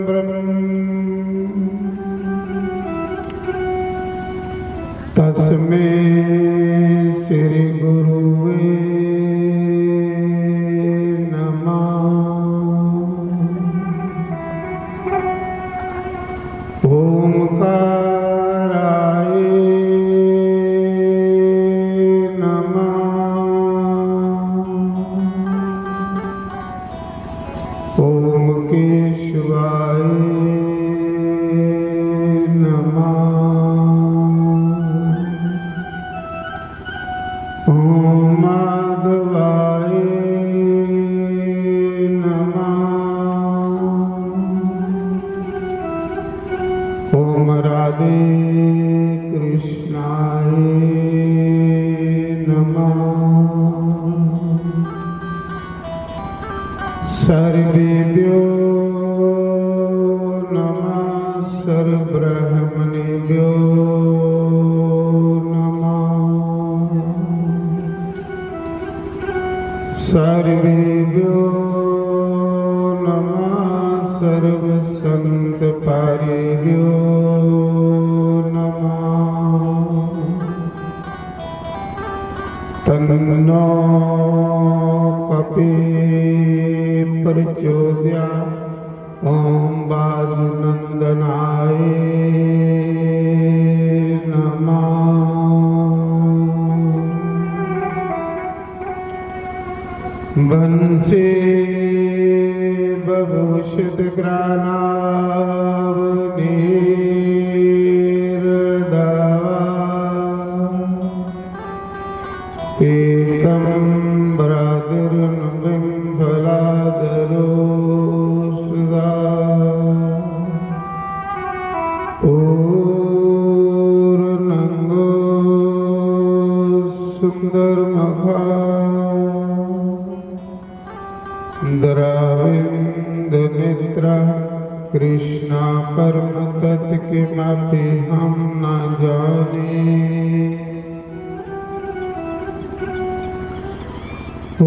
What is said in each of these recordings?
ब्रह्म तस्मै श्री गुरुवे नमः। ओंकाराय नमः। ओम केशवाय नमः। ओम माधवाय नमः। ओम राधे कृष्णाय नमः। सर्वेभ्यो नमः। सर्वब्रह्मणेभ्यो सर्वेभ्यो नमः। सर्वसंतपारेभ्यो नमः। तन्नो कपि प्रचोदयात्। ओम वायुनंदनाय नमः। वंशे बभूषित ग्रानावनीर्दावा एकं ब्रादिर्नविं फलादरो सुधा पूर्णंगो सुंदरमुखा द्रविंद नेत्रा कृष्णा परम तत् किमपि हम न जाने।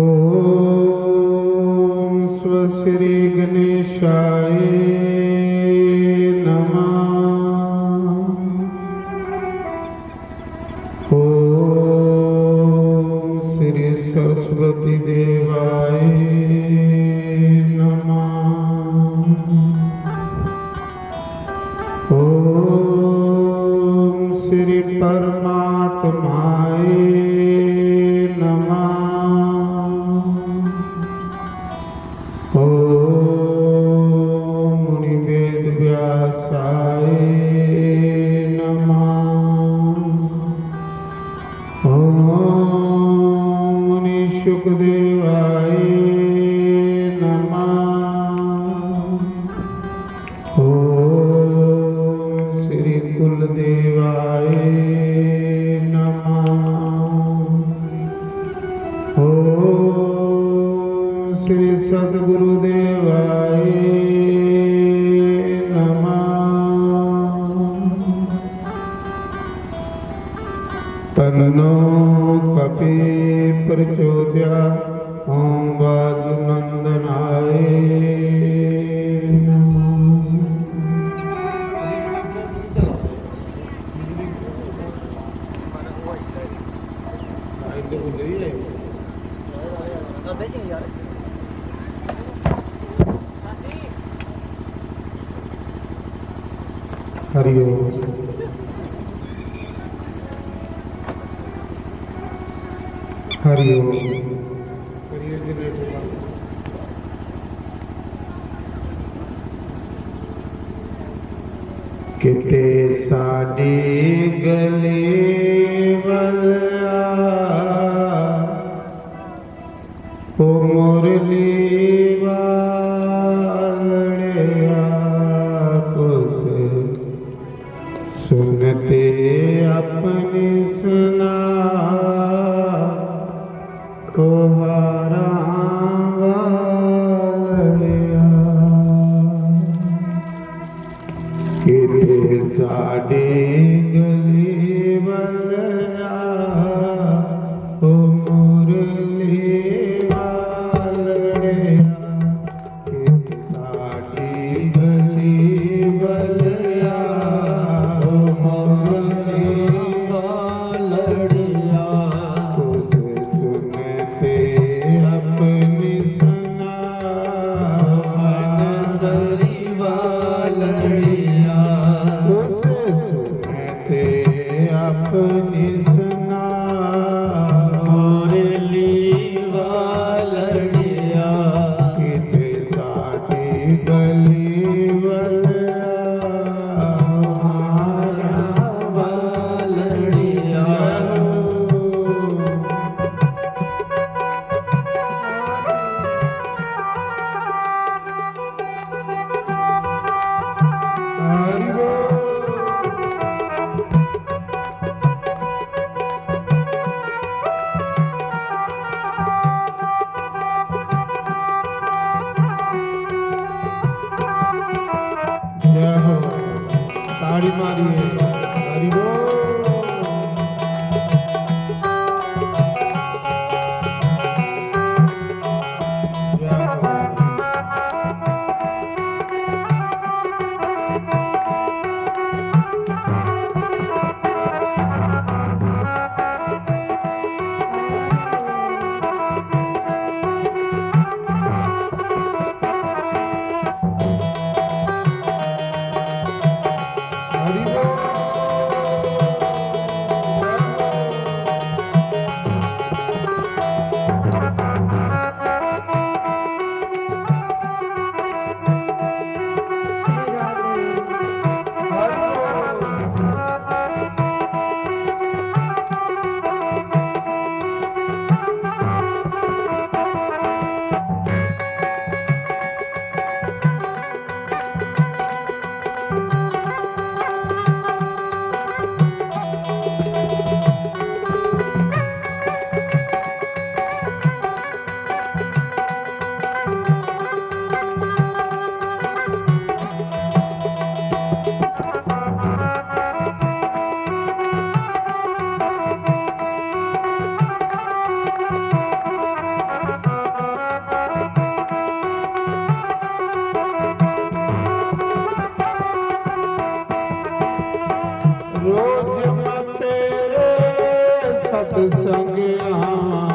ओम स्वश्री गणेशाय नमः। ओम श्री सरस्वती देवाय ओम श्री परमात्माय नमः। ओम मुनि वेद व्यासाय नमः। ओम मुनि शुकदेवाय नमः। कुलदेवाय नमः। ओम श्री सद्गुरुदेवाय नमः। तन्नो कपि प्रचोदयात्। ओम वायुनंदनाय हरिओम। हरिओम। किते साडी गली वलिया ओ मुरली वालड़िया कुछ सुनते अपनी सुना कोहारा वालड़िया। किते साडी गली वलिया ओ मुरली वालड़िया। किते साडी गली वालड़िया उस सुनते अपनी सुना मुरली वालड़िया किते साडी गली वालिया वालड़िया हरि बोल। जय हो ताड़ी मारिए हरि बोल। जय हो हरि बोल। रोज मैं तेरे सत्संग आवां।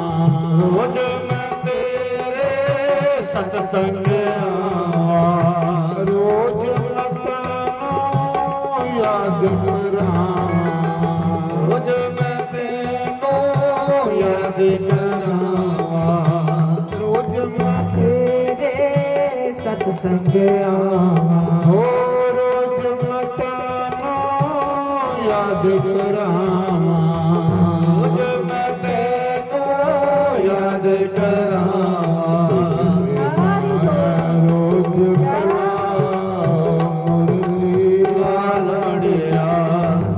रोज मैं तेरे सत्संग आवां रोज मैं तेनों याद करां। रोज मैं तेनों याद करां रोज मैं तेरे सत्संग आवां हो रोज मैं तेनों याद करां। रोज मैं तेनों याद करां रोज करां मुरली वालड़िया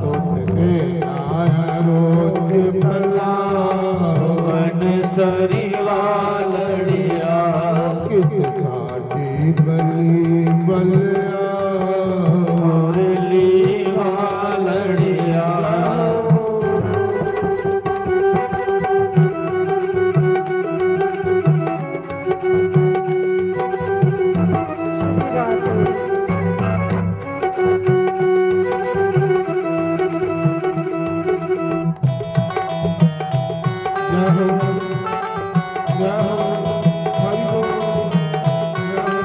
तुझे आया रोज भला वन सरी वालड़िया कित साडी गली बलिया मुरली वालड़िया जय हो जय हो हरि बोल। जय हो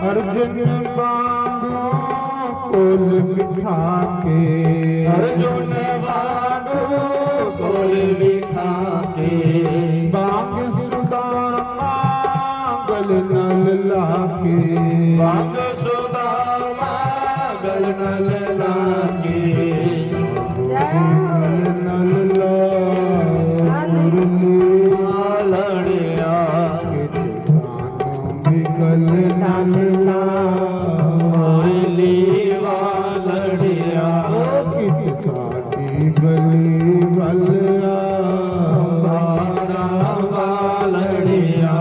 अर्जुन बांधो कुल बिठा के अर्जुन वांगू भाग सुदामा गल नल लागे लड़िया मुरली वालड़िया बारा वालड़िया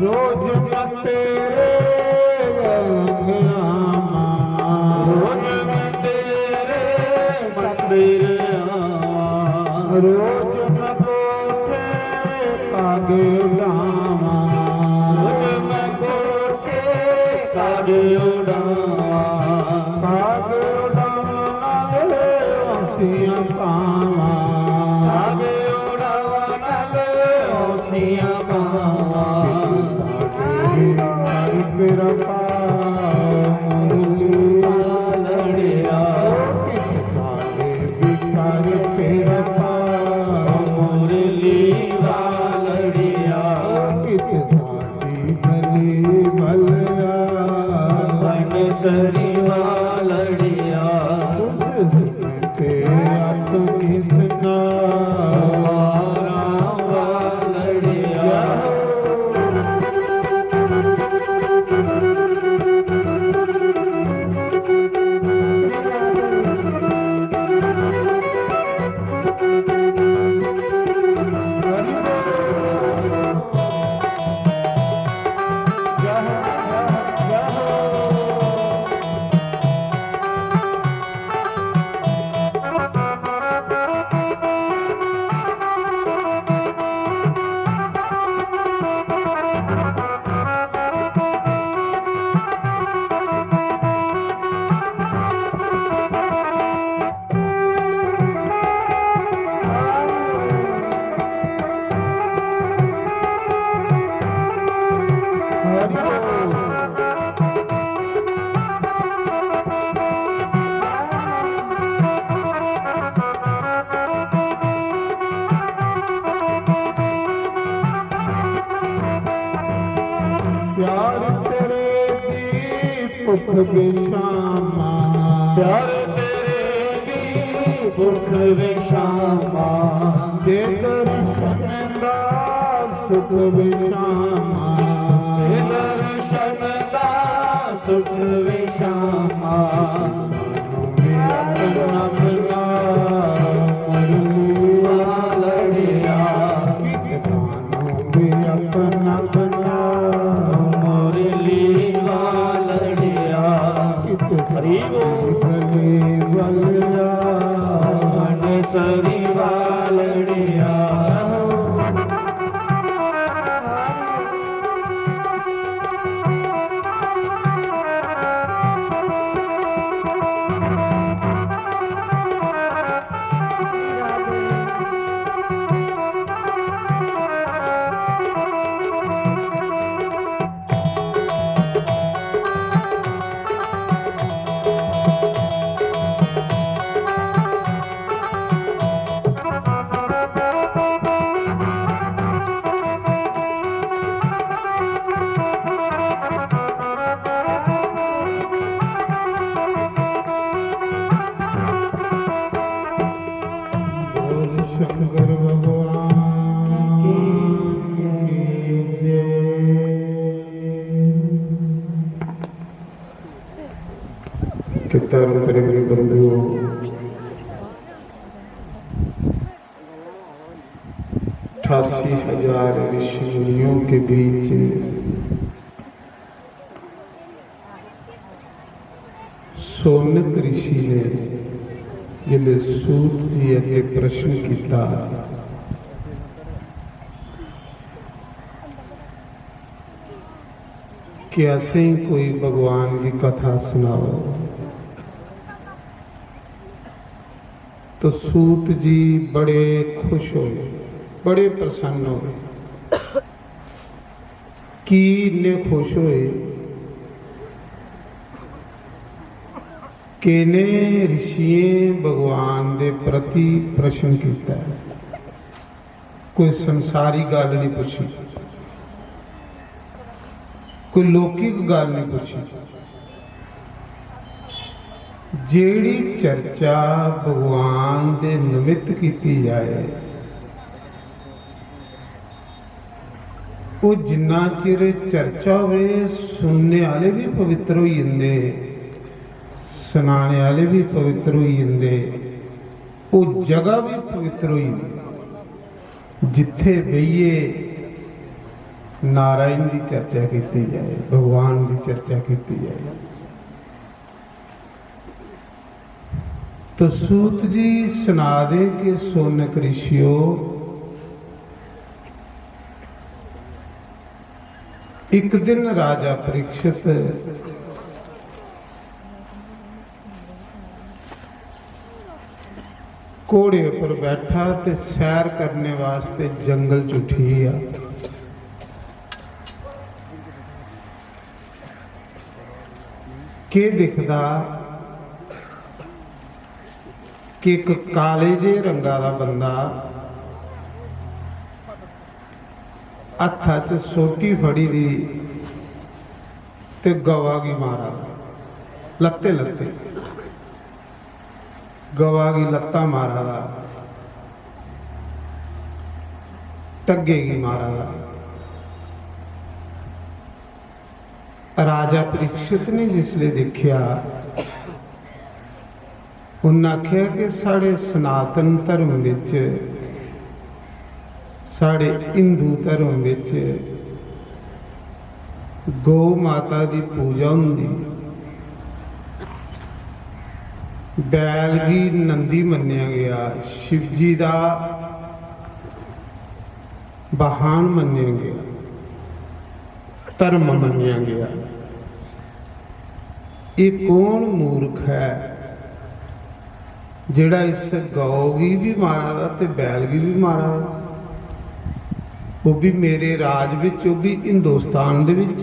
रोज मैं तेरे रंग आमा रोज मैं तेरे मंदिर आवा रोज मैं कोठे कागे डामा रोज मैं कोठे कागे उड़ावा कागे डामा ले हंसियां पावा कागे उड़ावा नल ओसियां पावा मेरा मुरली लड़िया सारे बिकार तेरा मुरली वालड़िया सारी गली बलिया बन सरी वालड़िया पे अपनी सना वालड़िया प्यार तेरे दीपक बेशामा प्यार तेरे दी पुरख विशामा दे दर्शन दा सुख बेशामा दर्शन दा सुख विशामा अपना अपना मुरली वालड़िया अपना अपना मुरली वालड़िया हरि गली बलिया बन सरी वालड़िया शंकर भगवान की जय। कि धर्म प्रेमी बंधुओं, 88,000 ऋषि मुनियों के बीच सोनक ऋषि ने जिले सूत जी अगे प्रश्न किया कि असें कोई भगवान की कथा सुनाओ। तो सूत जी बड़े खुश होए, बड़े प्रसन्न होए। कि इन्ने खुश होए कि ने ऋषिएं भगवान दे प्रति प्रश्न किया, कोई संसारी गल नहीं पूछी, कोई लौकिक गल नहीं पूछी। जेड़ी चर्चा भगवान दे निमित्त की जाए वो जिन्ना चिर चर्चा होवे सुनने वाले भी पवित्र हो जाते, सुनाने वाले भी पवित्र हो जाते, वो जगह भी पवित्र हो जाती जिथे बहिए नारायण की चर्चा की जाए, भगवान की चर्चा की जाए। तो सूत जी सुना दे कि सोनक ऋषियों, एक दिन राजा परीक्षित घोड़े पर बैठा ते सैर करने वास्ते जंगल च उठिया। के दिखदा कि एक काले जे रंगा दा बंदा हत्था च सोटी फड़ी दी ते गवा की मारा, लत्ते लत्ते गवा की लत्ता मारा दा, टग्गे की मारा दा। राजा परीक्षित ने जिसले देखिया उन्हें आख्या कि साढ़े सनातन धर्म विच, साढ़े हिंदू धर्म विच गौ माता की पूजा होंदी, बैल की नंदी मन्निया गया, शिव जी का वाहन मन्निया गया, धर्म मन्निया गया। ये कौन मूर्ख है जिहड़ा इस गौ की भी मारा दा ते बैल की भी मारा दा, वो भी मेरे राज विच, वो भी हिंदुस्तान दे विच।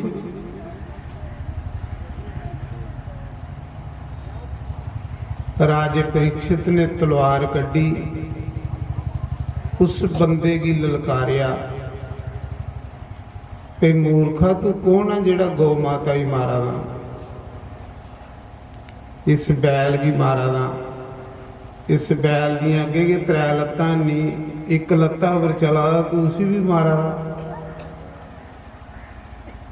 राजे परीक्षित ने तलवार कड्डी, उस बंदे की ललकारिया, पे मूर्खा तू कौन है जिहड़ा गौ माता ही मारा दा, इस बैल की मारा दा, इस बैल दी अगे के त्रै लत्तां नहीं, एक लत्ता पर चला दा तू उसी भी मारा दा,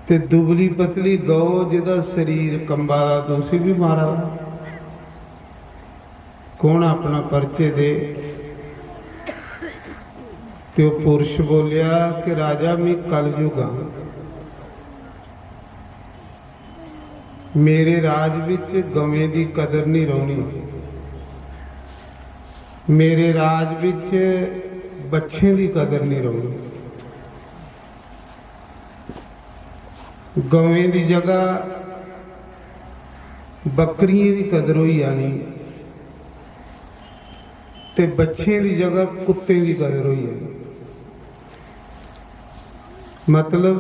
ते दुबली पतली गौ जिहदा शरीर कंबा दा तू उसी भी मारा दा। कौन अपना परचे दे। ते वो पुरुष बोलिया कि राजा मैं कलयुग हाँ, मेरे राज विच गवें दी कदर नहीं रोनी, मेरे राज विच बच्चे की कदर नहीं रोनी। गवें की जगह बकरियां की कदर हो जानी ते बच्चे की जगह कुत्ते की कदर हो जानी। मतलब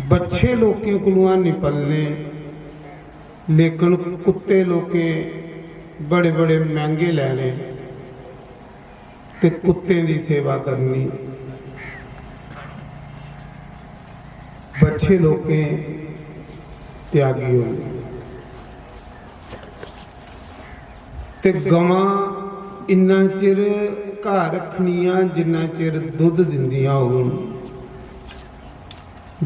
बच्चे लोकें कोलों नहीं पलने, लेकिन कुत्ते लोकें बड़े बड़े महंगे लैने ते कुत्ते की सेवा करनी। बच्चे लोकें त्यागी होने ते गवां ਇੰਨਾ ਚਿਰ ਘਰ ਰੱਖਣੀਆਂ ਜਿੰਨਾ ਚਿਰ ਦੁੱਧ ਦਿੰਦੀਆਂ ਹੋਣ।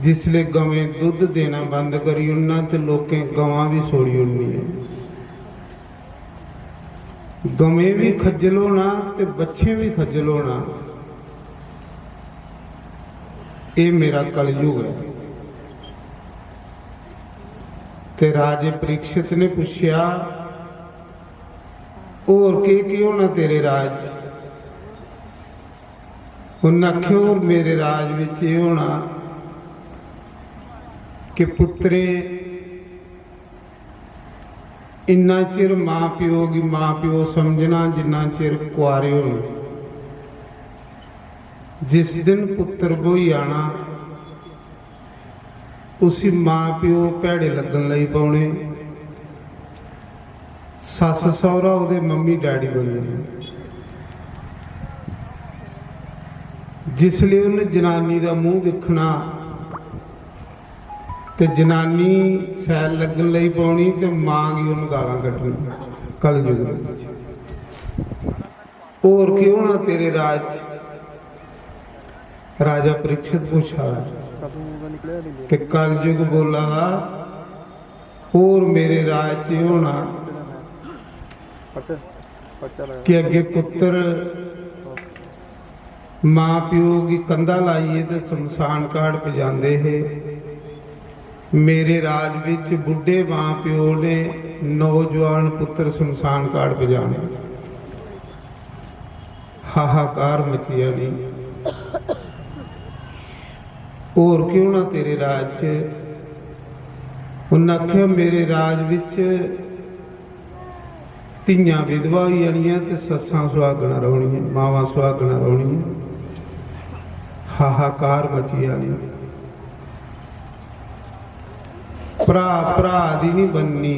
जिसले गवें दुध देना बंद करी उन्ना ते लोकें गवां भी सोड़ी उन्नी गवें भी खज्जल होना ते बच्चे भी खज्जल होना। ये मेरा कलयुग है। ते राजे परीक्षित ने पूछया और के होना तेरे राज। उन्हें आख्या और मेरे राज विच ये होना कि पुत्रे इन्ना चिर मां प्यो की मां प्यो समझना जिन्ना चिर कुआरे होना। जिस दिन पुत्र बोई आना उसी मां प्यो भैड़े लगन लई पाउणे। सस सहुरा उहदे मम्मी डैडी बने। जिसले उन्हें जनानी का मूँह दिखना ते जनानी सैल लगन लई पाउणी ते मां गी उन्हें गालां कड्ढणी। कलयुग और क्यों ना तेरे राज। राजा परीक्षित पूछा ते कलयुग बोला और मेरे राज च होना कि अगे पुत्र मां प्यो की कंधा लाइए ते शमशान घाट पे जाते है। मेरे राज विच बुढ़े मां प्यो ने नौजवान पुत्र शमशान घाट पे जाने। हाहाकार मचिया नहीं। और क्यों ना तेरे राज च। उन्हें आख्या मेरे राज विच धीयां विधवा हो जानियां ते सस्सां सुहागणां रहोणियां मावां सुहागणां रहोणियां। हाहाकार मचिया नहीं। भरा भरा दी नहीं बननी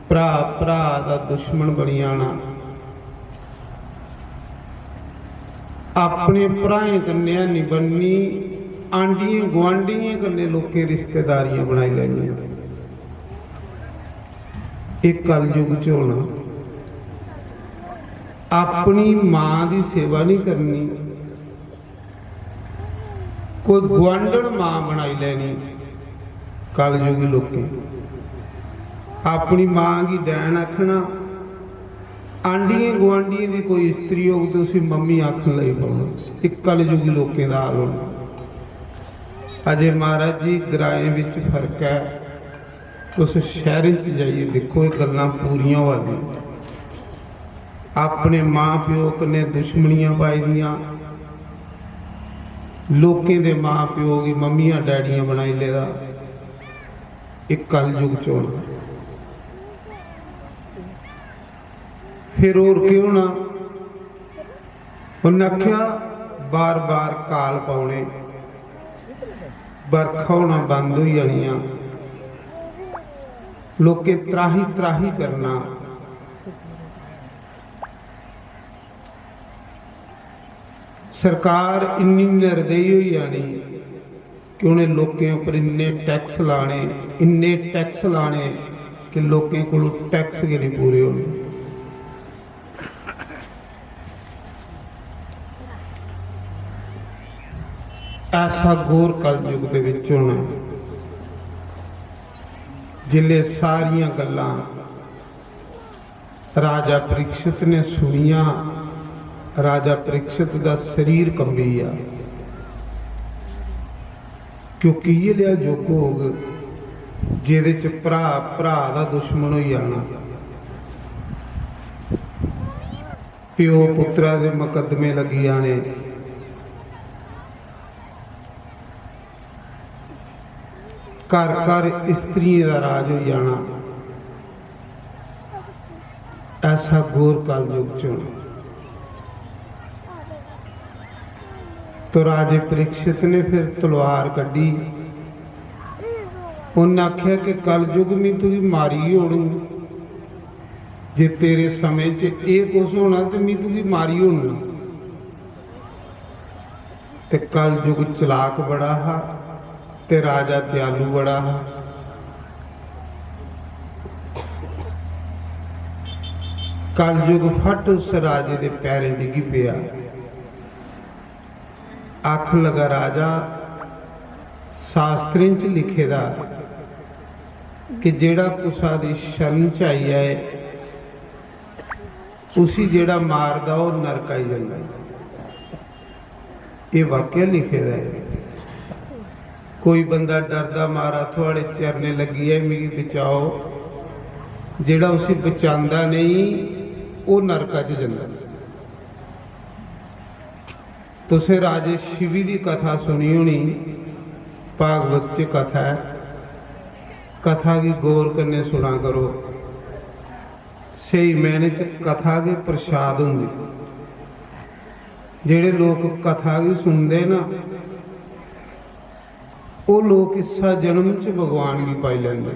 भरा भरा दा दुश्मन बनी आना। अपने भराएं कन्नै नहीं बननी आंडियां गुआंढियां कन्नै लोकें रिश्तेदारियां बनाई लैनियां। एक कलयुग च होना। अपनी मां की सेवा नहीं करनी कोई गुआंढण मां बनाई लैनी। कलयुगी लोकें अपनी मां की डैन आखना आंडियां गुआंढियां की कोई इस्त्री होगी तो उसी मम्मी आखन लई पाना। एक कलयुगी लोकें का हाल होना। अजे महाराज जी ग्राएं विच फर्क है। उस शहर च जाइए देखो ये गल्लां पूरियां हो गई। अपने मां प्यो कन्नै दुश्मनियां पाई दियां लोकें दे मां प्यो की मम्मियां डैडियां बनाई लेदा। एक कलयुग च होना। फिर और क्यों ना उन्हें आख्या बार बार काल पाने बरखा होना बंद हो जानियां लोकें त्राही त्राही करना। सरकार इन्नी निर्दयी हो जानी कि उन्हें लोकें उपर इन्ने टैक्स लाने कि लोकें को टैक्स के नहीं पूरे होने। ऐसा घोर कलयुग दे विच होना जिले सारियां गल्लां राजा परीक्षित ने सुनिया। राजा परीक्षित का शरीर कंबी आ क्योंकि ये लिया जोग जिहदे च भरा भरा दा दुश्मन हो जाना। प्यो पुत्रा दे मुकदमे लगी जाने। घर घर स्त्रियों का राज हो जाना। ऐसा घोर कलयुग च होना। तो राजे परीक्षित ने फिर तलवार कड्डी। उन्हें आख्या कि कलयुग में तुझी मारी होनी जे तेरे समय च एक कुछ होना तो मैं तुझी मारी होना। ते कलयुग चलाक बड़ा हा ते राजा दयालु बड़ा हा। कलयुग फट उस राजे दे पैरें डिगी पिया। आख लगा राजा शास्त्रें च लिखे दा कि जेड़ा कुसा दी शरण च आई है उसी जेड़ा मारदा वो नरक आई जांदा है। ये वाक्य लिखे दा है। कोई बंदा डरदा मारा थोड़े चरने लगी है मिगी बचाओ, जेड़ा उसी बचांदा नहीं वो नरका च जांदा। तुसें राजे शिवी की कथा सुनी होनी, भागवत च कथा है। कथा की गौर करने सुना करो। सही मैंने च कथा के प्रसाद होंगे। जेड़े लोग कथा की सुनते ना वो लोग इसा जन्म च भगवान भी पाई लेंगे।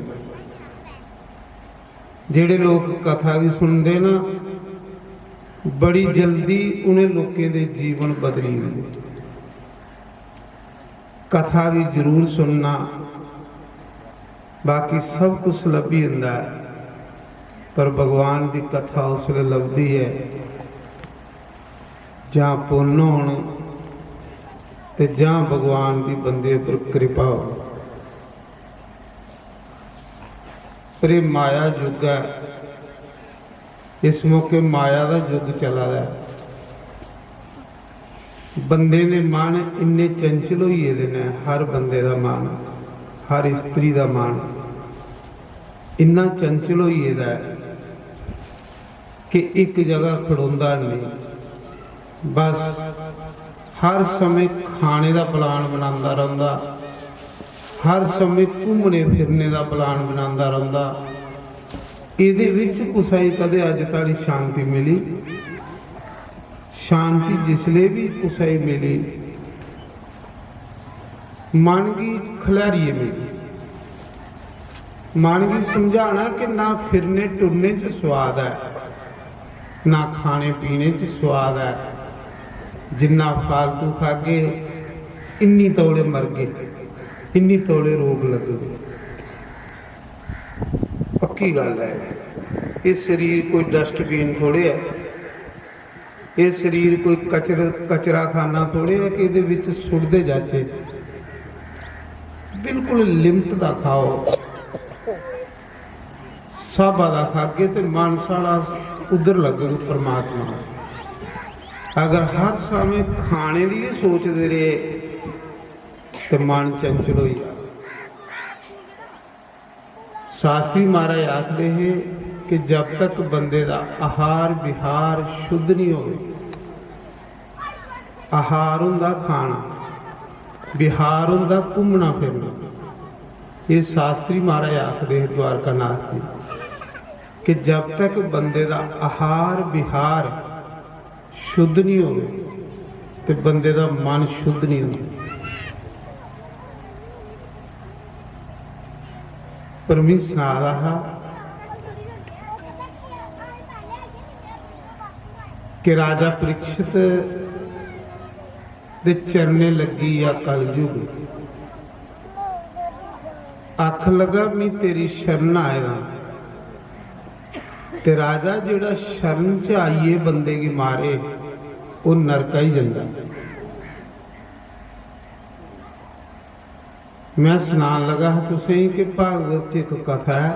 जेड़े लोग कथा की सुनते ना बड़ी जल्दी उन्हें लोगों के जीवन बदली देंगे। कथा भी जरूर सुनना, बाकी सब कुछ लभी हुंदा है, पर भगवान की कथा उसले लभदी है जहाँ पुण्य होण ते जहाँ भगवान की बंदे पर कृपा हो। पर ये माया युग है, इस मौके माया का युग चला रहा है। बंदे ने मन इन्ने चंचल होइए दे ने, हर बंदे का मन, हर स्त्री का मन इन्ना चंचल होइए दा है कि एक जगह खड़ोंदा नहीं। बस हर समय खाने का प्लान बनाता रहता, हर समय घूमने फिरने का प्लान बनाता रहता। ਇਹਦੇ ਵਿੱਚ कुसाई कदे अज तक शांति मिली? शांति जिसले भी कुसाई मिली मन की खिलारिए मिली। मन की समझाना कि ना फिरने टुरने च स्वाद है, ना खाने पीने च स्वाद है। जिन्ना फालतू खागे इन्नी तौले मर गए, इन्नी तौले रोग लग गए। पक्की गल है। ये शरीर कोई डस्टबीन थोड़े है, ये शरीर कोई कचरा खाना थोड़े है कि ये सुटते जाचे। बिल्कुल लिमिट का खाओ, साबा का खागे तो मन सारा उधर लगेगा परमात्मा। अगर हर समय खाने की सोचते रहे तो मन चंचल हो जाए। शास्त्री महाराज आखते हैं कि जब तक बंदे का आहार विहार शुद्ध नहीं हो, आहार हुंदा खाना, विहार हुंदा घूमना फिरना। ये शास्त्री महाराज आखते हैं द्वारका नाथ जी कि जब तक बंदे का आहार विहार शुद्ध नहीं हो तो बंदे का मन शुद्ध नहीं होता। परमी सुना रहा कि राजा परीक्षित दे चरने लगी या कलयुग। आख लगा मैं तेरी शरण आएगा। ते राजा जेड़ा शरण च आइए बंदे की मारे वो नरका ही जांदा। मैं सुनान लगा तुसें कि भागवत च एक कथा है